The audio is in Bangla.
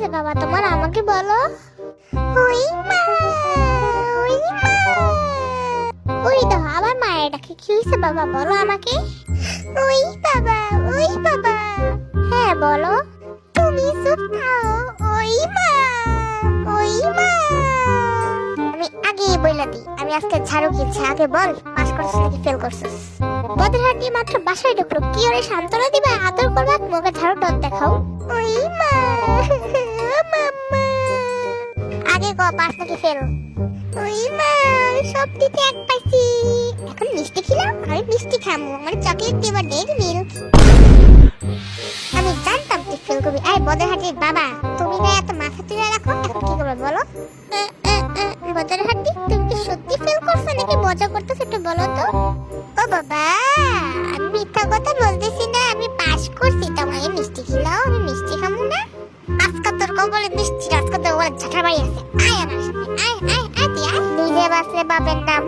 হয়েছে বাবা তোমার, আমাকে বলো। ওই মা, ওই মা, ওই দাও আবার মায়ের ডাকে। কি হয়েছে বাবা বলো আমাকে। ওই বাবা, ওই বাবা। হ্যাঁ বলো। তুমি চুপ থাও। ওই মা, ওই মা। আমি আগেই বইলা দিই, আমি আজকে ঝাড়ু কিনছি। আগে বল, পাস করছিস নাকি ফেল করছিস? বদের হাঁটি মাত্র বাসায় ঢুকলো, কি ওরে সান্ত্বনা দিবা, আদর করবা, মুখে ঝাড়ু টত দেখাও। ওই মা, মাম্মা। আগে ক পাস নাকি ফেল? ওই মা, সব দিতে এক পাইছি। এখন মিষ্টি খেলাম, আমি মিষ্টি খামু, আমার চকলেট দিবা, ডেইরি মিল্ক। আমি জানতাম তুই ফেল করবি। আই বদের হাঁটির বাবা, তুমি না এত মাথা তুলে রাখো, এখন কি করবে বলো? বদের হাঁটি, তুমি কি সত্যি ফেল করছো নাকি মজা করতেছো, একটু বলো তো। ও বাবা, আমি মিথ্যা কথা বলতেছি না, আমি পাস করছি। তোমাকে মিষ্টি খিলাও, আমি মিষ্টি খামু না। আজকে তোর কবলে মিষ্টি, আজকে তোর ঝাঁটা বাড়ি আছে। আয় আমার সাথে, আয় আয় আয় তুই আয়। নিজে বাঁচলে বাপের নাম।